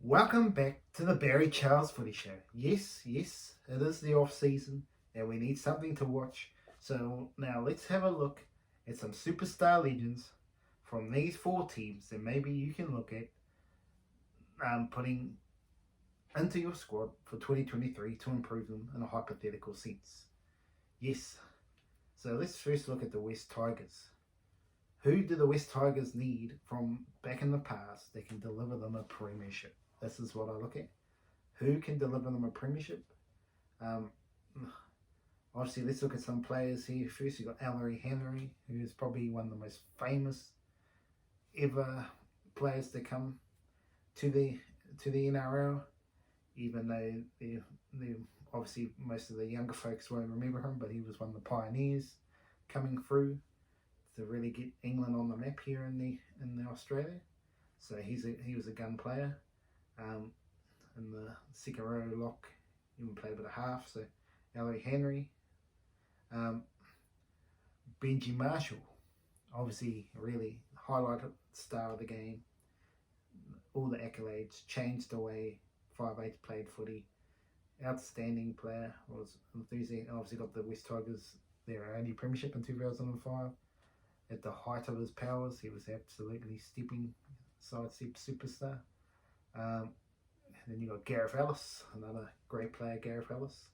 Welcome back to the Barry Charles Footy Show. Yes, it is the off season and we need something to watch. So now let's have a look at some superstar legends from these four teams that maybe you can look at putting into your squad for 2023 to improve them in a hypothetical sense. Yes, so let's first look at the West Tigers. Who do the West Tigers need from back in the past that can deliver them a premiership? This is what I look at. Who can deliver them a premiership? Obviously, let's look at some players here. First, you've got Ellery Henry, who is probably one of the most famous ever players to come to the NRL. Even though they obviously most of the younger folks won't remember him, but he was one of the pioneers coming through to really get England on the map here in the Australia. So he was a gun player. In the second row lock, even played a bit of half. So Ellery Henry, Benji Marshall, obviously really highlighted star of the game. All the accolades, changed the way 5'8" played footy. Outstanding player, was enthusiastic. Obviously got the West Tigers their only premiership in 2005. At the height of his powers, he was absolutely sidestep superstar. Then you got Gareth Ellis, another great player, Gareth Ellis.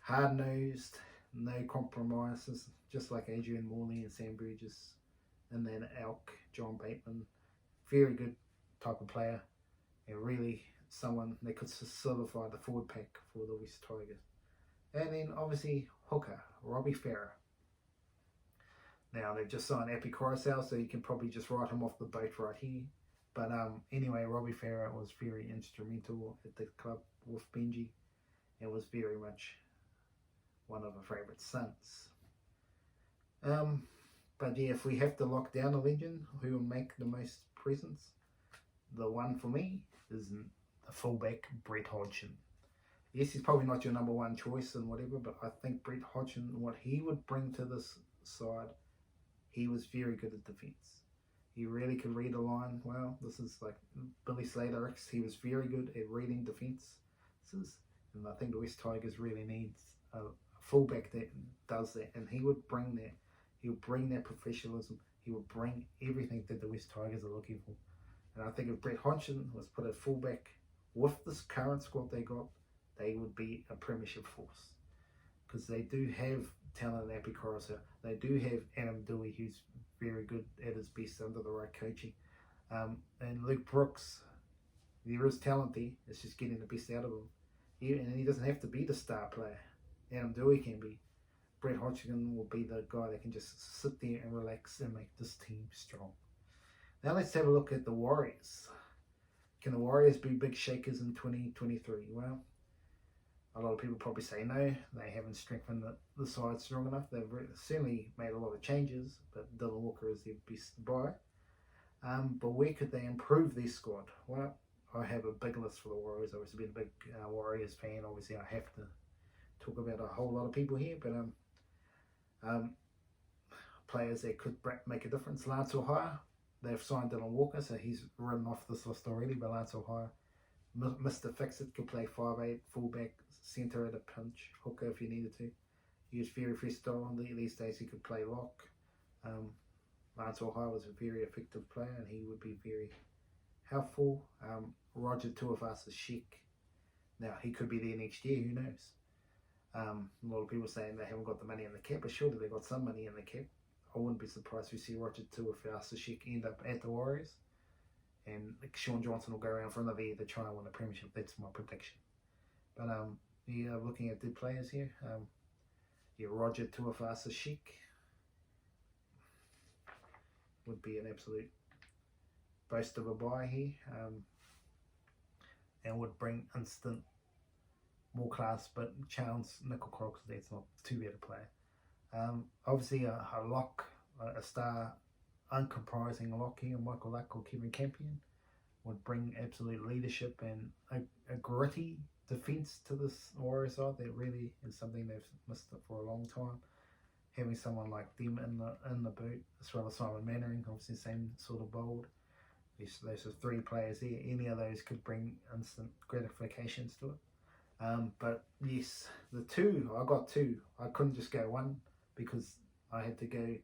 Hard-nosed, no compromises, just like Adrian Morley and Sam Burgess. And then Elk, John Bateman, very good type of player, and really someone that could solidify the forward pack for the West Tigers. And then obviously hooker, Robbie Farah. Now they've just signed Appy Coruscant, so you can probably just write him off the boat right here. But anyway, Robbie Farah was very instrumental at the club with Benji and was very much one of our favourite sons. But yeah, if we have to lock down a legend who will make the most presence, the one for me is the fullback, Brett Hodgson. Yes, he's probably not your number one choice and whatever, but I think Brett Hodgson, what he would bring to this side, he was very good at defence. He really could read a line well. This is like Billy Slater. He was very good at reading defences. And I think the West Tigers really needs a fullback that does that. And he would bring that. He would bring that professionalism. He would bring everything that the West Tigers are looking for. And I think if Brett Hodgson was put at fullback with this current squad they got, they would be a premiership force. Because they do have talent in Appy Coruscant. They do have Adam Dewey, who's very good at his best under the right coaching. And Luke Brooks, there is talent there. It's just getting the best out of him. And he doesn't have to be the star player. Adam Dewey can be. Brett Hodgson will be the guy that can just sit there and relax and make this team strong. Now let's have a look at the Warriors. Can the Warriors be big shakers in 2023? Well, a lot of people probably say no. They haven't strengthened the side strong enough. They've certainly made a lot of changes, but Dylan Walker is their best buy. But where could they improve their squad? Well, I have a big list for the Warriors. I've obviously been a big Warriors fan. Obviously, I have to talk about a whole lot of people here, but players that could make a difference. Lance O'Hara, they've signed Dylan Walker, so he's written off this list already, but Lance O'Hara, Mr. Fix-It, could play 5'8", fullback, centre at a pinch, hooker if you needed to. He was very versatile. These days he could play lock. Lance O'Hara was a very effective player and he would be very helpful. Roger Tuivasa-Sheck. Now, he could be there next year, who knows? A lot of people saying they haven't got the money in the cap, but surely they've got some money in the cap. I wouldn't be surprised if we see Roger Tuivasa-Sheck end up at the Warriors. And Sean Johnson will go around for another year to try and win a premiership. That's my prediction. But yeah, looking at the players here. Yeah, Roger Tuivasa-Sheck would be an absolute boast of a buy here. And would bring instant more class, but chance Nickel Crocs, that's not too bad a player. Obviously a lock, a star, uncompromising lock here, Michael Luck or Kevin Campion, would bring absolute leadership and a gritty defence to this Warriors side that really is something they've missed for a long time. Having someone like them in the boot, as well as Simon Mannering, obviously same sort of bold. Those are 3 players there. Any of those could bring instant gratifications to it. But yes, the 2, I got 2. I couldn't just go 1 because I had to go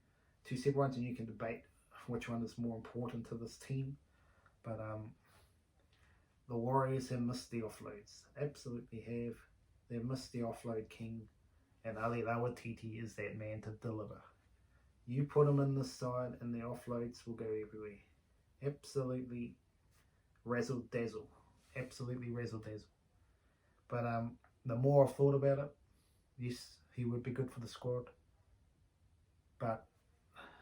2 separate ones, and you can debate which one is more important to this team. But the Warriors have missed the offloads. Absolutely have. They've missed the offload king, and Ali Lawatiti is that man to deliver. You put him in this side and the offloads will go everywhere. Absolutely razzle dazzle. Absolutely razzle dazzle. But the more I've thought about it, yes, he would be good for the squad, but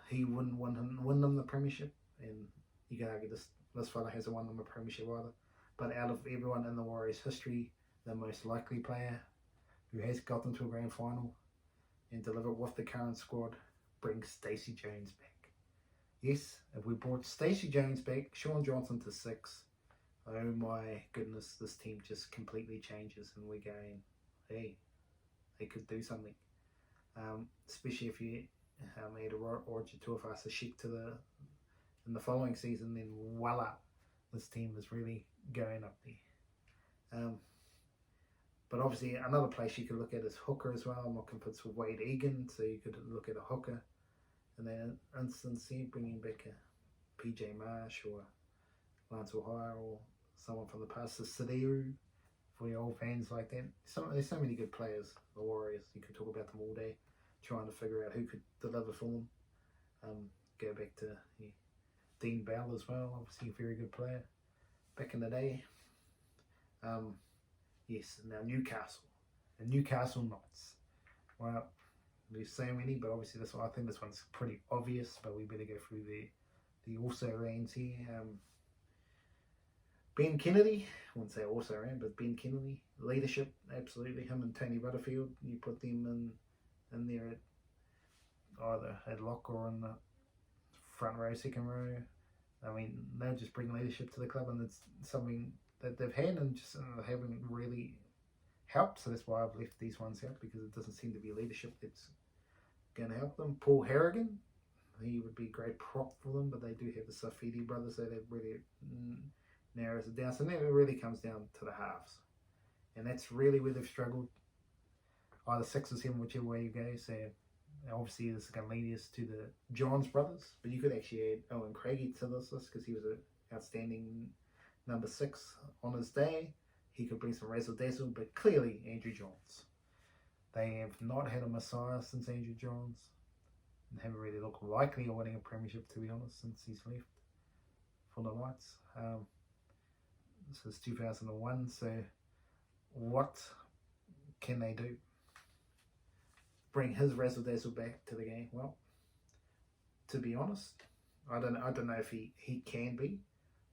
he wouldn't win them the premiership, and you can argue this fella hasn't won them a premiership either. But out of everyone in the Warriors' history, the most likely player who has got them to a grand final and delivered with the current squad brings Stacey Jones back. Yes, if we brought Stacey Jones back, Sean Johnson to 6, oh my goodness, this team just completely changes, and we're going, hey, they could do something. Especially if you made a Roger Tuivasa-Sheck in the following season, then voila, this team is really going up there. But obviously another place you could look at is hooker as well. I'm not convinced with Wade Egan, so you could look at a hooker in that instance here, bringing back a PJ Marsh or Lance O'Hara or someone from the past, the Sadiru, for your old fans like that. There's so many good players, the Warriors. You could talk about them all day, trying to figure out who could deliver for them. Go back to Dean Bell as well, obviously a very good player back in the day. Yes, now Newcastle. The Newcastle Knights. Well, there's so many, but obviously I think this one's pretty obvious, but we better go through the also-rans here. Ben Kennedy, I wouldn't say also-ran, but Ben Kennedy. Leadership, absolutely. Him and Tony Butterfield, you put them in there at either at lock or in the front row, second row. I mean, they'll just bring leadership to the club, and it's something that they've had and just haven't really helped. So that's why I've left these ones out, because it doesn't seem to be leadership that's going to help them. Paul Harrigan, he would be a great prop for them, but they do have the Safidi brothers, so that really narrows it down. So now it really comes down to the halves, and that's really where they've struggled. Either 6 or 7, whichever way you go. So obviously this is going to lead us to the Johns brothers, but you could actually add Owen Craigie to this list, because he was an outstanding number 6 on his day. He could bring some razzle dazzle, but clearly Andrew Johns. They have not had a messiah since Andrew Johns, and haven't really looked likely of winning a premiership, to be honest, since he's left for the Knights. This is 2001, so what can they do? Bring his razzle dazzle back to the game? Well, to be honest, I don't know if he can be,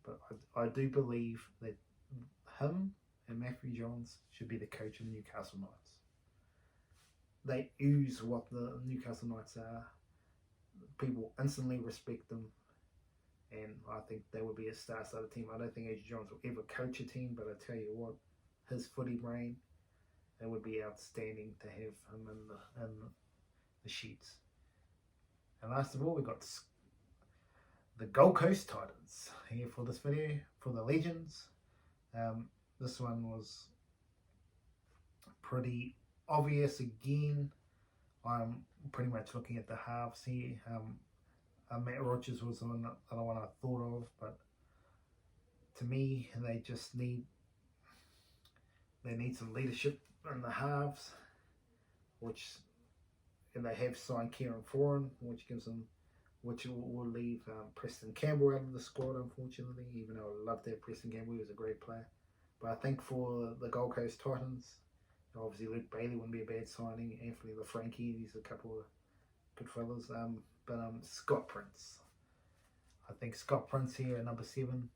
but I do believe that him and Matthew Johns should be the coach of the Newcastle Knights. They ooze what the Newcastle Knights are. People instantly respect them, and I think they would be a star-studded team. I don't think Andrew Johns will ever coach a team, but I tell you what, his footy brain, it would be outstanding to have him in the sheets. And last of all, we got the Gold Coast Titans here for this video, for the Legends. This one was pretty obvious again. I'm pretty much looking at the halves here. Matt Rogers was the one I thought of, but to me, they just need some leadership in the halves, and they have signed Kieran Foran, which will leave Preston Campbell out of the squad, unfortunately, even though I loved that Preston Campbell. He was a great player. But I think for the Gold Coast Titans, obviously Luke Bailey wouldn't be a bad signing. Anthony LaFranchi, these are a couple of good fellas. But Scott Prince. I think Scott Prince here at number 7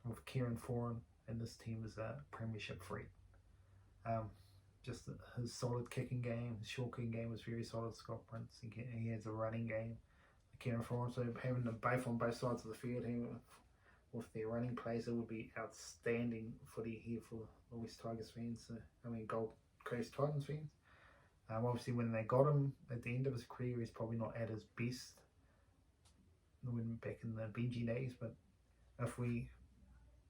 with Kieran Foran, and this team is a premiership freak. Just his solid kicking game, his short kicking game was very solid. Scott Prince, he has a running game. Kieran Foran, so having them both on both sides of the field here with their running plays, it would be outstanding footy here for the West Tigers fans. Gold Coast Titans fans. Obviously, when they got him at the end of his career, he's probably not at his best. When back in the Benji days, but if we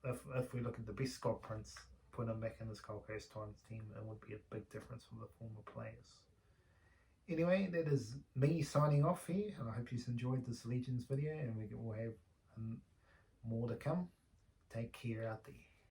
look at the best Scott Prince, put him back in this Gold Coast Titans team, it would be a big difference for the former players. Anyway, that is me signing off here, and I hope you enjoyed this Legends video, and we will have more to come. Take care out there.